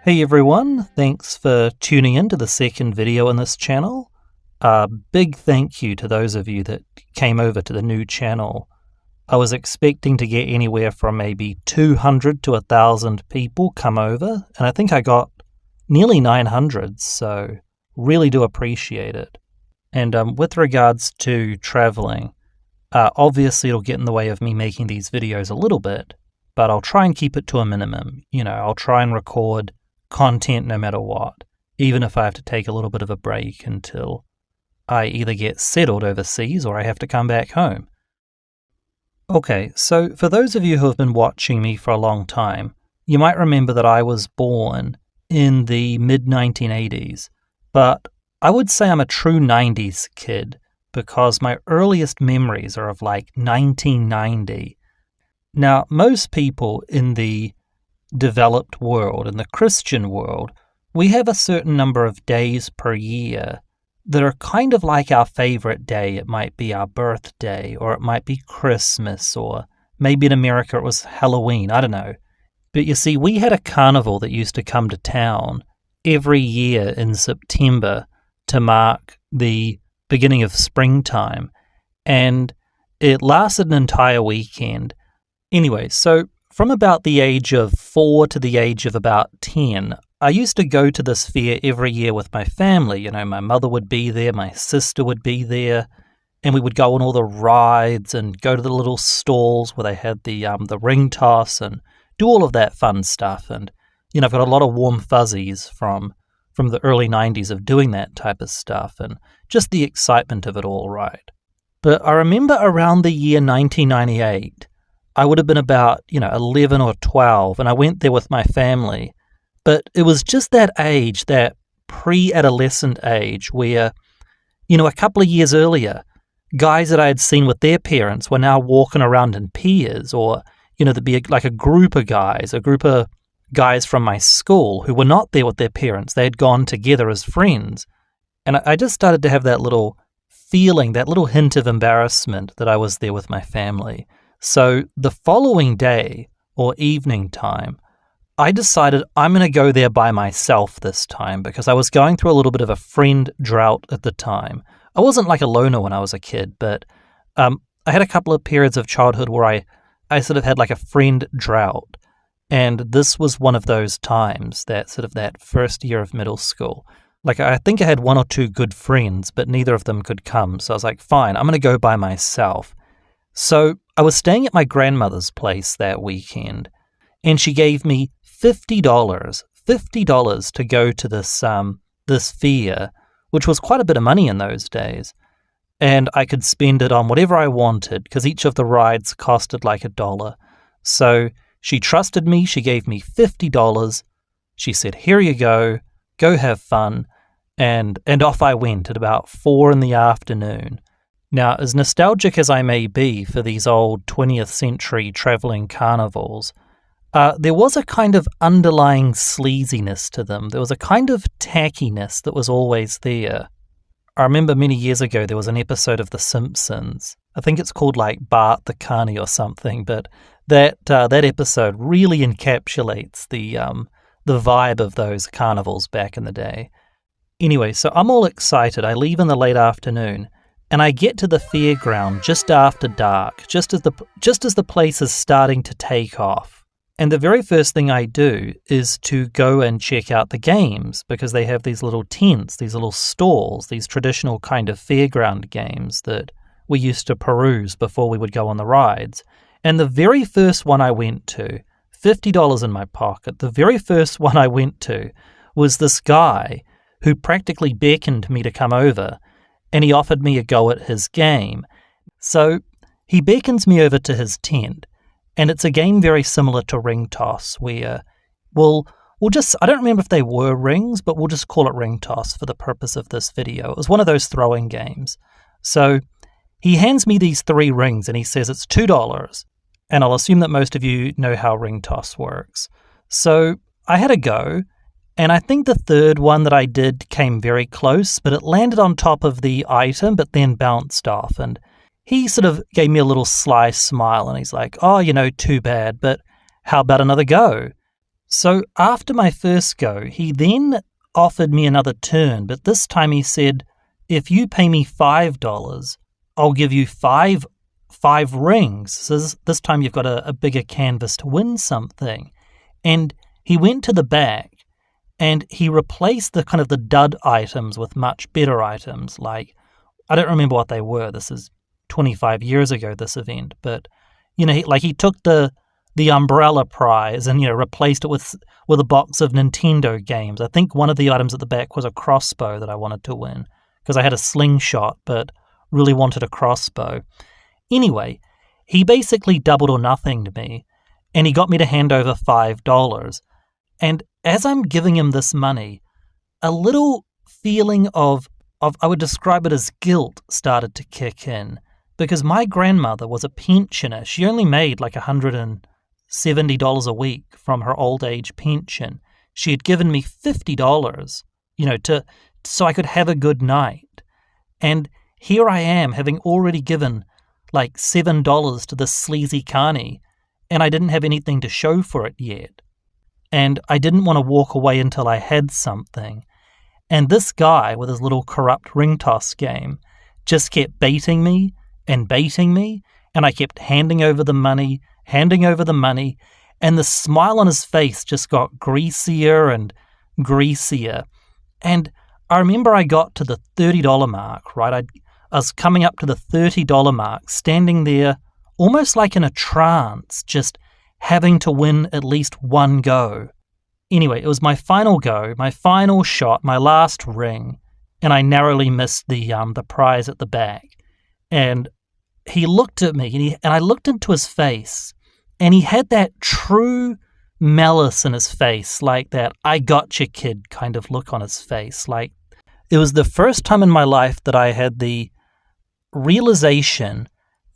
Hey everyone, thanks for tuning in to the second video in this channel. A big thank you to those of you that came over to the new channel. I was expecting to get anywhere from maybe 200 to 1,000 people come over, and I think I got nearly 900, so really do appreciate it. And with regards to traveling, obviously it'll get in the way of me making these videos a little bit, but I'll try and keep it to a minimum. I'll try and record content no matter what, even if I have to take a little bit of a break until I either get settled overseas or I have to come back home. Okay, so for those of you who have been watching me for a long time, you might remember that I was born in the mid-1980s, but I would say I'm a true 90s kid because my earliest memories are of like 1990. Now, most people in the developed world, in the Christian world, we have a certain number of days per year that are kind of like our favorite day. It might be our birthday, or it might be Christmas, or maybe in America it was Halloween, I don't know. But you see, we had a carnival that used to come to town every year in September to mark the beginning of springtime, and it lasted an entire weekend. Anyway, so from about the age of 4 to the age of about 10, I used to go to this fair every year with my family. My mother would be there, my sister would be there, and we would go on all the rides and go to the little stalls where they had the ring toss and do all of that fun stuff. And, I've got a lot of warm fuzzies from the early 90s of doing that type of stuff and just the excitement of it all, right? But I remember around the year 1998, I would have been about, 11 or 12, and I went there with my family. But it was just that age, that pre-adolescent age, where, a couple of years earlier, guys that I had seen with their parents were now walking around in pairs, or, there'd be like a group of guys from my school who were not there with their parents. They had gone together as friends. And I just started to have that little feeling, that little hint of embarrassment that I was there with my family. So the following day, or evening time, I decided I'm going to go there by myself this time because I was going through a little bit of a friend drought at the time. I wasn't like a loner when I was a kid, but I had a couple of periods of childhood where I sort of had like a friend drought. And this was one of those times, that first year of middle school. Like, I think I had 1 or 2 good friends, but neither of them could come. So I was like, fine, I'm going to go by myself. So I was staying at my grandmother's place that weekend, and she gave me $50 to go to this fair, which was quite a bit of money in those days. And I could spend it on whatever I wanted, because each of the rides costed like $1. So she trusted me. She gave me $50. She said, here you go have fun. And off I went at about 4 in the afternoon. Now, as nostalgic as I may be for these old 20th century traveling carnivals, there was a kind of underlying sleaziness to them. There was a kind of tackiness that was always there. I remember many years ago there was an episode of The Simpsons. I think it's called like Bart the Carny or something, but that episode really encapsulates the vibe of those carnivals back in the day. Anyway, so I'm all excited. I leave in the late afternoon, and I get to the fairground just after dark, just as the place is starting to take off. And the very first thing I do is to go and check out the games, because they have these little tents, these little stalls, these traditional kind of fairground games that we used to peruse before we would go on the rides. And the very first one I went to, $50 in my pocket, the very first one I went to was this guy who practically beckoned me to come over, and he offered me a go at his game. So he beckons me over to his tent, and it's a game very similar to ring toss, where we'll just, I don't remember if they were rings, but we'll just call it ring toss for the purpose of this video. It was one of those throwing games. So he hands me these 3 rings, and he says it's $2, and I'll assume that most of you know how ring toss works. So I had a go, and I think the third one that I did came very close, but it landed on top of the item, but then bounced off. And he sort of gave me a little sly smile, and he's like, oh, too bad, but how about another go? So after my first go, he then offered me another turn, but this time he said, if you pay me $5, I'll give you five rings. So this time you've got a bigger canvas to win something. And he went to the back and he replaced the kind of the dud items with much better items. Like, I don't remember what they were. This is 25 years ago, this event. But, he took the umbrella prize and, replaced it with a box of Nintendo games. I think one of the items at the back was a crossbow that I wanted to win because I had a slingshot but really wanted a crossbow. Anyway, he basically doubled or nothinged me and he got me to hand over $5. And as I'm giving him this money, a little feeling of I would describe it as guilt started to kick in because my grandmother was a pensioner. She only made like $170 a week from her old age pension. She had given me $50, so I could have a good night. And here I am having already given like $7 to this sleazy carny, and I didn't have anything to show for it yet. And I didn't want to walk away until I had something. And this guy with his little corrupt ring toss game just kept baiting me, and I kept handing over the money, and the smile on his face just got greasier and greasier. And I remember I got to the $30 mark, right? I was coming up to the $30 mark, standing there almost like in a trance, just having to win at least one go. Anyway, it was my final go, my final shot, my last ring, and I narrowly missed the prize at the back. And he looked at me, and I looked into his face, and he had that true malice in his face, like that "I gotcha, kid" kind of look on his face. Like, it was the first time in my life that I had the realization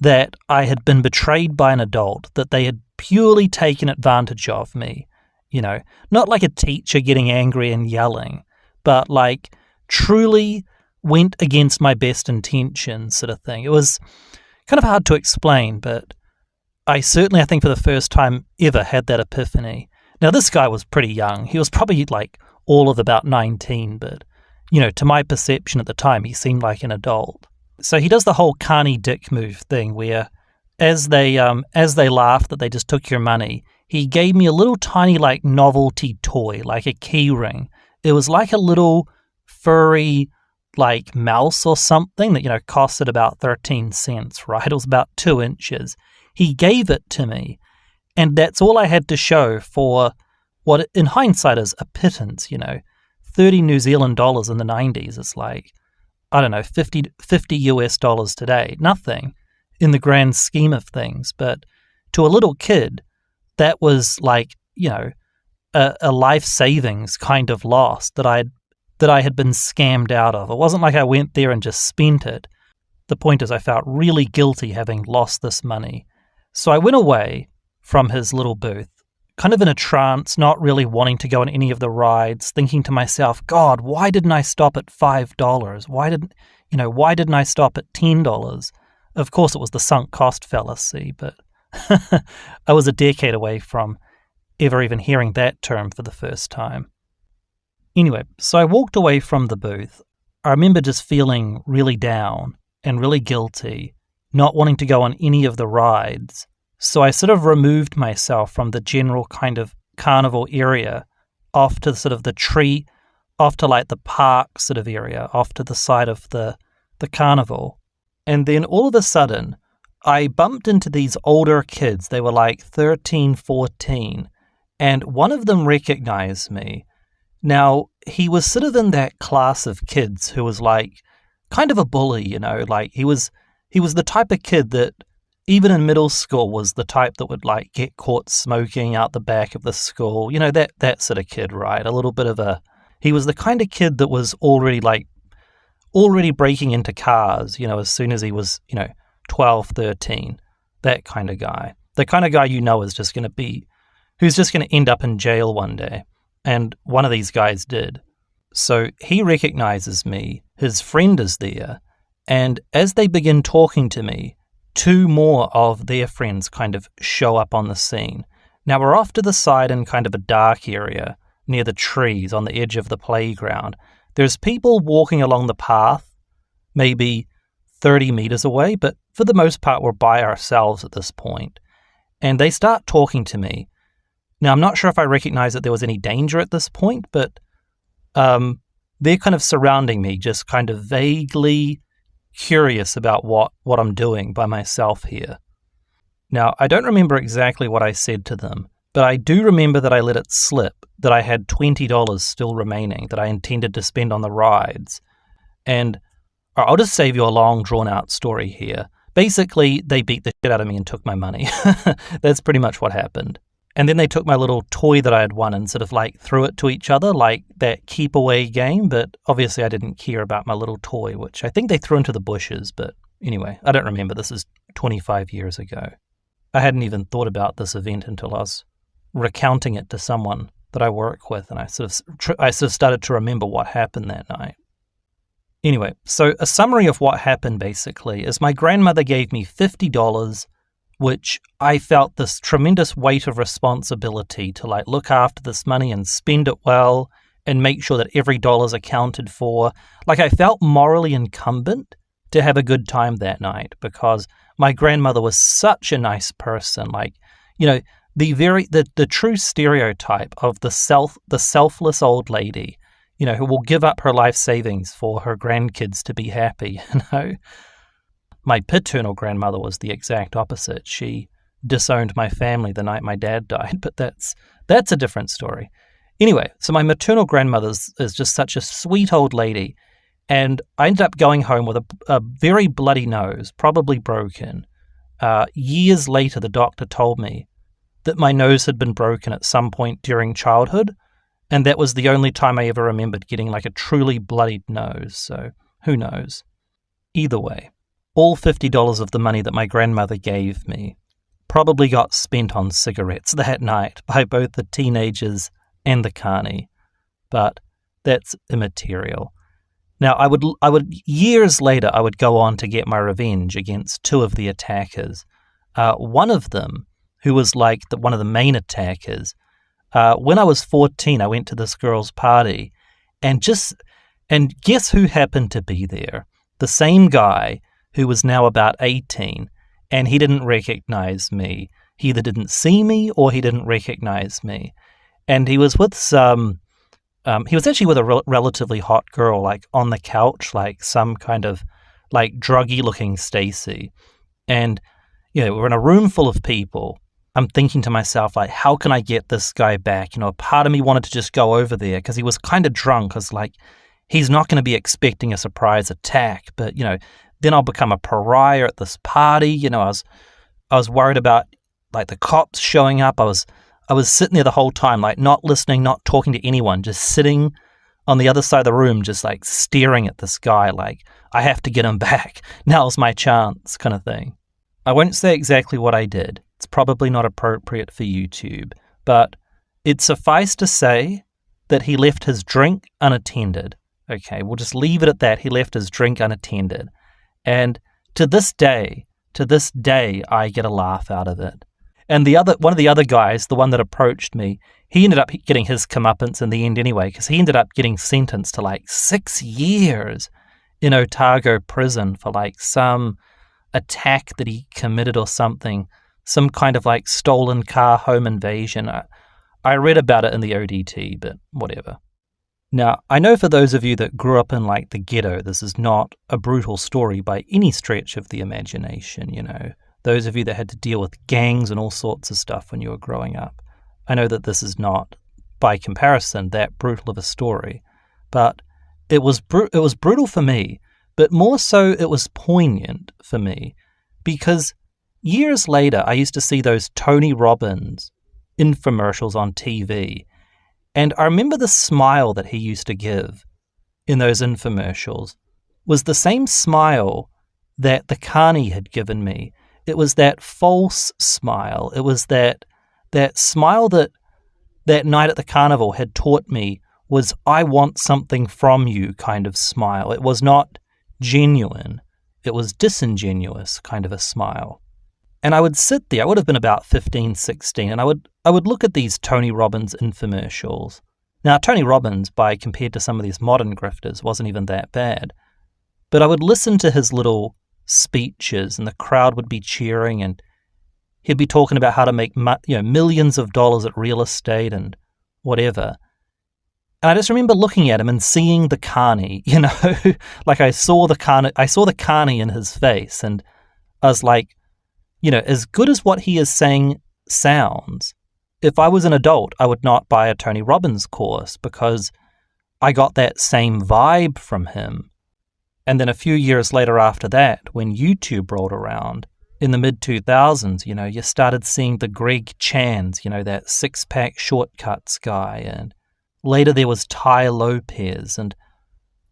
that I had been betrayed by an adult, that they had purely taken advantage of me. Not like a teacher getting angry and yelling, but like truly went against my best intentions sort of thing. It was kind of hard to explain, but I think for the first time ever had that epiphany. Now, this guy was pretty young. He was probably like all of about 19, but, to my perception at the time, he seemed like an adult. So he does the whole carny dick move thing where as they laughed that they just took your money, he gave me a little tiny like novelty toy, like a key ring. It was like a little furry like mouse or something that, costed about 13 cents, right? It was about 2 inches. He gave it to me, and that's all I had to show for what in hindsight is a pittance, 30 New Zealand dollars in the 90s is like, I don't know, 50 US dollars today. Nothing in the grand scheme of things, but to a little kid, that was like, a life savings kind of loss that I had been scammed out of. It wasn't like I went there and just spent it. The point is I felt really guilty having lost this money. So I went away from his little booth, kind of in a trance, not really wanting to go on any of the rides, thinking to myself, God, why didn't I stop at $5? Why didn't I stop at $10? Of course, it was the sunk cost fallacy, but I was a decade away from ever even hearing that term for the first time. Anyway, so I walked away from the booth. I remember just feeling really down and really guilty, not wanting to go on any of the rides. So I sort of removed myself from the general kind of carnival area off to sort of the tree, off to like the park sort of area, off to the side of the carnival. And then all of a sudden, I bumped into these older kids. They were like 13, 14, and one of them recognized me. Now, he was sort of in that class of kids who was like kind of a bully, like he was the type of kid that even in middle school was the type that would like get caught smoking out the back of the school, that sort of kid, right? A little bit of he was the kind of kid that was already breaking into cars, as soon as he was, 12, 13, that kind of guy. The kind of guy is just going to be, who's just going to end up in jail one day. And one of these guys did. So he recognizes me, his friend is there, and as they begin talking to me, 2 more of their friends kind of show up on the scene. Now we're off to the side in kind of a dark area near the trees on the edge of the playground. There's people walking along the path, maybe 30 meters away, but for the most part we're by ourselves at this point. And they start talking to me. Now I'm not sure if I recognize that there was any danger at this point, but they're kind of surrounding me, just kind of vaguely curious about what I'm doing by myself here. Now, I don't remember exactly what I said to them, but I do remember that I let it slip, that I had $20 still remaining that I intended to spend on the rides. And I'll just save you a long, drawn-out story here. Basically, they beat the shit out of me and took my money. That's pretty much what happened. And then they took my little toy that I had won and sort of like threw it to each other, like that keep away game, but obviously I didn't care about my little toy, which I think they threw into the bushes, but anyway, I don't remember. This is 25 years ago. I hadn't even thought about this event until I was recounting it to someone that I work with, and I sort of started to remember what happened that night. Anyway, so a summary of what happened basically is my grandmother gave me $50, which I felt this tremendous weight of responsibility to like look after this money and spend it well and make sure that every dollar's accounted for. Like I felt morally incumbent to have a good time that night because my grandmother was such a nice person. Like, you know, the true stereotype of the selfless old lady, you know, who will give up her life savings for her grandkids to be happy, you know. My paternal grandmother was the exact opposite. She disowned my family the night my dad died, but that's a different story. Anyway, so my maternal grandmother is just such a sweet old lady, and I ended up going home with a very bloody nose, probably broken. Years later, the doctor told me that my nose had been broken at some point during childhood, and that was the only time I ever remembered getting like a truly bloodied nose, so who knows. Either way, all $50 of the money that my grandmother gave me probably got spent on cigarettes that night by both the teenagers and the carny, but that's immaterial. Now, I would years later, I would go on to get my revenge against two of the attackers. One of them, who was like one of the main attackers, when I was 14, I went to this girl's party, and guess who happened to be there? The same guy who was now about 18, and he didn't recognize me. He either didn't see me or he didn't recognize me. And he was with he was actually with a relatively hot girl, like on the couch, like some kind of like druggy looking Stacy. And, you know, we're in a room full of people. I'm thinking to myself, like, how can I get this guy back? You know, a part of me wanted to just go over there because he was kind of drunk. I was like, he's not going to be expecting a surprise attack, but, you know, then I'll become a pariah at this party. You know, I was worried about like the cops showing up. I was sitting there the whole time, like not listening, not talking to anyone, just sitting on the other side of the room, just like staring at this guy, like I have to get him back. Now's my chance, kind of thing. I won't say exactly what I did. It's probably not appropriate for YouTube, but it suffice to say that he left his drink unattended. Okay, we'll just leave it at that. He left his drink unattended. And to this day, I get a laugh out of it. And one of the other guys, the one that approached me, he ended up getting his comeuppance in the end anyway, because he ended up getting sentenced to like 6 years in Otago prison for like some attack that he committed or something, some kind of like stolen car home invasion. I read about it in the ODT, but whatever. Now, I know for those of you that grew up in like the ghetto, this is not a brutal story by any stretch of the imagination, you know. Those of you that had to deal with gangs and all sorts of stuff when you were growing up, I know that this is not, by comparison, that brutal of a story. But it was brutal for me, but more so it was poignant for me, because years later I used to see those Tony Robbins infomercials on TV, and I remember the smile that he used to give in those infomercials was the same smile that the carny had given me. It was that false smile. It was that smile that night at the carnival had taught me was I want something from you kind of smile. It was not genuine. It was disingenuous kind of a smile. And I would sit there, I would have been about 15, 16, and I would look at these Tony Robbins infomercials. Now, Tony Robbins, compared to some of these modern grifters, wasn't even that bad. But I would listen to his little speeches, and the crowd would be cheering, and he'd be talking about how to make millions of dollars at real estate and whatever. And I just remember looking at him and seeing the carny, like I saw the carny in his face, and I was like, as good as what he is saying sounds, if I was an adult, I would not buy a Tony Robbins course because I got that same vibe from him. And then a few years later after that, when YouTube rolled around, in the mid-2000s, you started seeing the Greg Chans, that six-pack shortcuts guy, and later there was Ty Lopez, and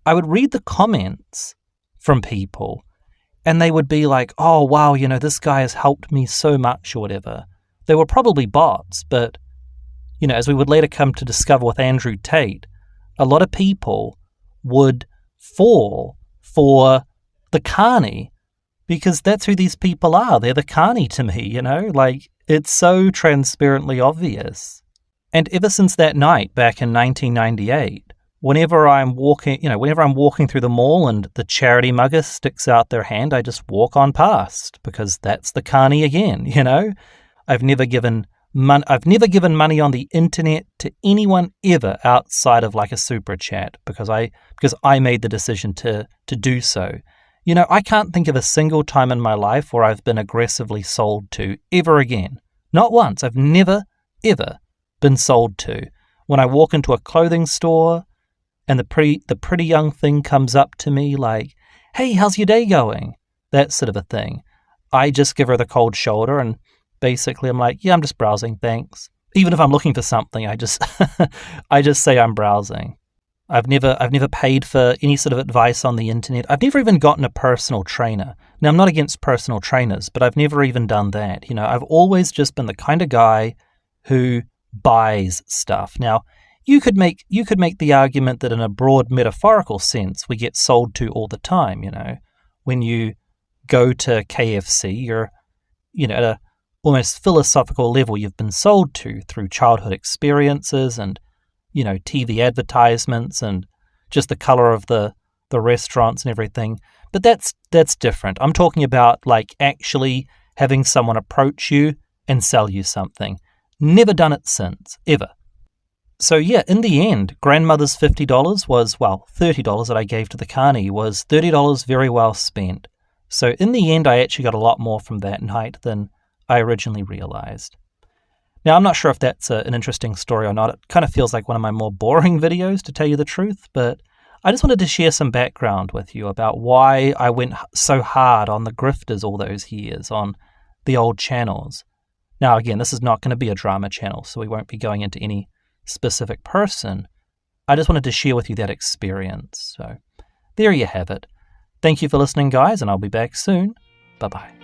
I would read the comments from people, and they would be like, oh, wow, this guy has helped me so much or whatever. They were probably bots, but, as we would later come to discover with Andrew Tate, a lot of people would fall for the carny because that's who these people are. They're the carny to me, like it's so transparently obvious. And ever since that night back in 1998, whenever I'm walking through the mall and the charity mugger sticks out their hand, I just walk on past because that's the carny again, I've never given money on the internet to anyone ever outside of like a super chat because I made the decision to do so. I can't think of a single time in my life where I've been aggressively sold to ever again. Not once. I've never, ever been sold to. When I walk into a clothing store and the pretty young thing comes up to me like, hey, how's your day going? That sort of a thing. I just give her the cold shoulder and basically I'm like, yeah, I'm just browsing, thanks. Even if I'm looking for something, I just say I'm browsing. I've never paid for any sort of advice on the internet. I've never even gotten a personal trainer. Now, I'm not against personal trainers, but I've never even done that. I've always just been the kind of guy who buys stuff. Now, you could make the argument that in a broad metaphorical sense, we get sold to all the time. When you go to KFC, you're at a almost philosophical level you've been sold to through childhood experiences and TV advertisements and just the color of the restaurants and everything. But that's different. I'm talking about like actually having someone approach you and sell you something. Never done it since, ever. So yeah, in the end, grandmother's $50 was, $30 that I gave to the carny was $30 very well spent. So in the end, I actually got a lot more from that night than I originally realized. Now, I'm not sure if that's an interesting story or not. It kind of feels like one of my more boring videos, to tell you the truth, but I just wanted to share some background with you about why I went so hard on the grifters all those years, on the old channels. Now, again, this is not going to be a drama channel, so we won't be going into any specific person. I just wanted to share with you that experience. So there you have it. Thank you for listening, guys, and I'll be back soon. Bye-bye.